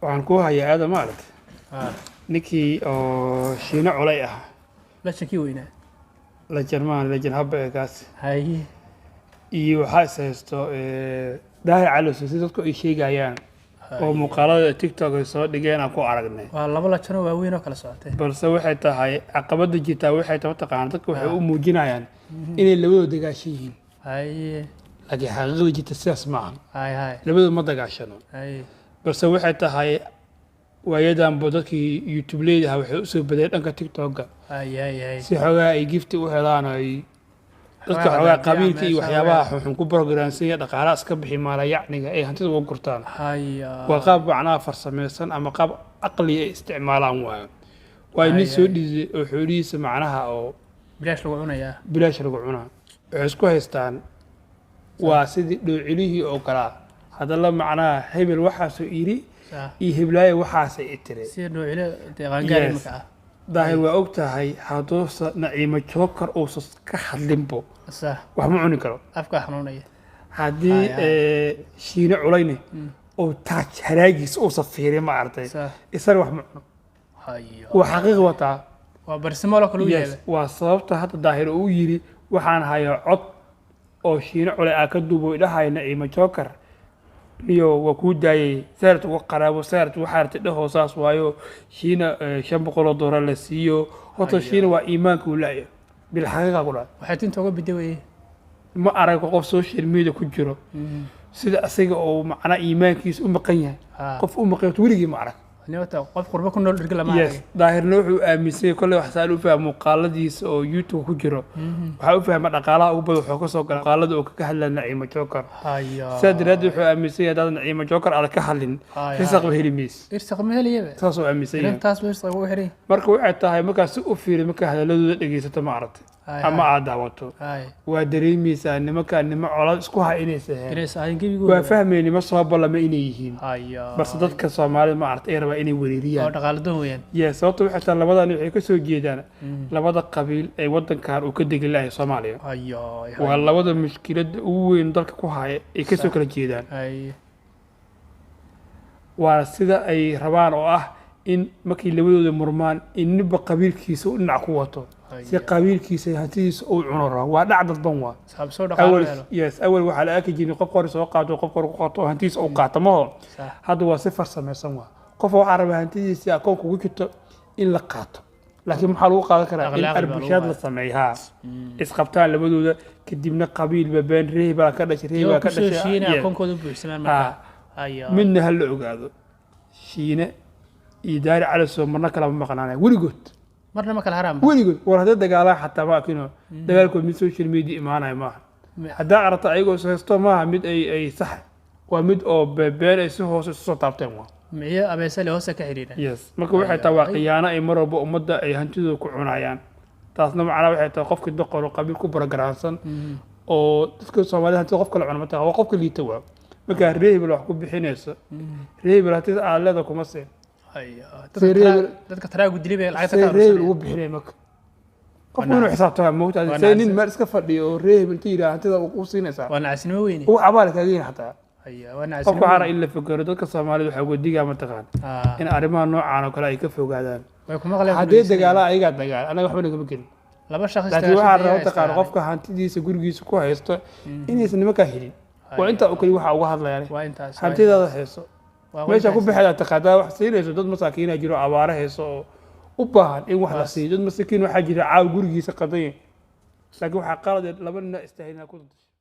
waxaan ku hayaa aada maaragtay ها ninkii oo shiino culay ah لا شكي وينه la jarmaan la jan habba ee kaas هاي iyo waxaa is haysto daahir calos si dadku ay sheegayaan oo muuqaalada TikTok ay soo dhigeen aan ku aragnay والله لا جنوا وين وكلا ساعتين balse waxay tahay caqabada jirta waxay tahay taqaan dadku waxay u muujinayaan inay labadooda dagaashan yihiin هاي laakiin xaqiiqada jirta sidaas ma ahan هاي labadooda ma dagaashano هاي balse waxay tahay waayadan dadkii YouTube leedahay waxay u soo badeen dhanka TikTok-ga هاي si xoogaa ay gifti u helaan ay dadka xoogaa qabiilka iyo waxyaabaha xun ku programsan iyo dhaqaalaha iska bixi maala yacniga ay hantida uga gurtaan هاي waa qaab macnaha farsameysan ama qaab aqli ay isticmaalaan waayo waa nin soo dhiisay oo xoolihiisa macnaha oo بلاش لو عنا يا bilaash lagu cunaa waxay isku haystaan waa sidii dhowcilihii oo kalaa haddana macnaha hebel waxaasoo yidhi صح iyo heblaayo waxaasay i tiri سير نوع له تغان قاري Yes. مكعه daahir waa og tahay hadduusa naciimo jookar uusan ka hadlinbo صح wax ma cuni karo افكار حنونيه haddii shiine culayne oo taaj haraagiisa uusan fiirin ma artay صح isana wax ma cuno هاي waa xaqiiq wataa وبرسمه له كل yes وجهه waa sababta hadda daahir uu yidhi waxaan hayaa cod oo shiine culay aa ka duubo idhahay naciimo jookar iyo waa kuu daayay saart uga qaraabo saart waxaa artay dhahoo saas waayo shiina $500 la siiyo horta shiina waa iimaanka uu la'ya bilxaqiiqa ku dhahay waxay inta uga bidaway ma arag qof social media ku jiro sida asaga oo macna iimaankiisa u maqan yahay qof u maqan weligii ma arag niyada qof qurbo ku nool dhirga lama yes daahirna wuxuu aaminsan yahay kolley wax saal u fahmo muuqaaladiisa oo YouTube ku jiro waxaa u fahma dhaqaalaha ugu badan wuxuu ka soo galay muuqaalada oo ka hadlaya naciimo jookar هاي saadiraad wuxuu aaminsan yahay dad naciimo jookar aan ka hadlin risaq ba heli mayso ارسق مهليه saas oo aaminsan yahay intaas way ارسق ugu xiray marka waxay tahay markaa si u fiiri marka hadalladooda dhegeysato ma aragtay ama aad daawato هاي waa dareemaysaa nimanka nimo colaad isku ha inaysa heen إليس هاي نجيبي waa fahmay nimo soo ballama inay yihiin هاي balse dadka Soomaalida ma aragtay ay rabaa inay oo weerariyaan dhaqaaladoon weeyaan yes sababta waxay tahay labadan waxay ka soo jeedaan labada qabiil ee wadankan uu ka degi lahay Soomaaliya هاي waa labada mushkilada ugu weyn dalka ku haya ay ka soo kala jeedaan هاي waa sida ay rabaan oo ah in markii labadooda murmaan in ninba qabiilkiisa u dhinac ku wato si qabiilkiisa hantidiisa uu cuno rabo waa dhac dadban waa saab soo awal dhaqaalayo yes awal waxaa la arki jiray qof hore soo qaato qof hore ku qaato oo hantidiisa uu qaato maho صح hadda waa si farsameysan waa qof waxaa rabaa hantidiisa akoon kugu jirto in la qaato laakiin maxaa lagu qaadan karaa in Aqlaaq baa lagu arbushaad la qaadan. sameeyo haa isqabtaan labadooda kadibna qabiilba been reeh baa ka dhashay reeh baa ka soo dhashay shiina Yes. akoonkooda buuxsamaan haa marka هاي midna ha la ogaado shiine iyo daari calisoo marna kalaba maqnaanaya weligood marna ma kala haram weligood war haddii dagaalaan xataa ma akino dagaalkood mid social media imaanaya maaha haddaa aragta ayagoo is haysto maaha mid ay sax waa mid oo been ay si hoose isu soo taabteen waa miya abeesale hoose ka xiriira yes marka waxay tahay waa khiyaano ay mar walba ummadda ay hantidooda ku cunayaan taasna macnaa waxay tahay qofkii doqor oo qabiil ku baragaraansan oo dadka Soomaalida hantida qof kale cunama tahay waa qofka liita waa marka reebel wax ku bixinayso reebel hantida aad leedahay kuma seen هاي Reebel- dadka taraagu dilibay lacagta say ka reebel urursan ugu bixinay marka qofku inuu xisaabtama moogtahay say nin meel iska fadhiyo oo reebel inta yidhaha hantida u siinaysaa waa nacasnimo weyne uu abaal kaaga yahay xataa هاي waa qofka nacasnimo waxaana in la fogero dadka Soomaalida waxaa uga digaa mataqaan in arrimaha noocaan oo kale ay ka fogaadaan way kuma qaleen haddii dagaala ayagaa dagaal anaga waxba nagama gelin laba shakhs laakiin waxaa rabaa taqaan qofka hantidiisa gurigiisa ku haysto inaysan nimanka helin waa inta oo kali waxa uga hadlayaan waa intaas hantidaada hayso meesha ku bixida taqaadaa wax siinayso dad masaakiina jiro abaare hayso oo u baahan in wax la siiyo dad masaakiin waxaa jira caaw gurigiisa qadan laakiin waxaa qalad laba nin istaahilna ku dadashay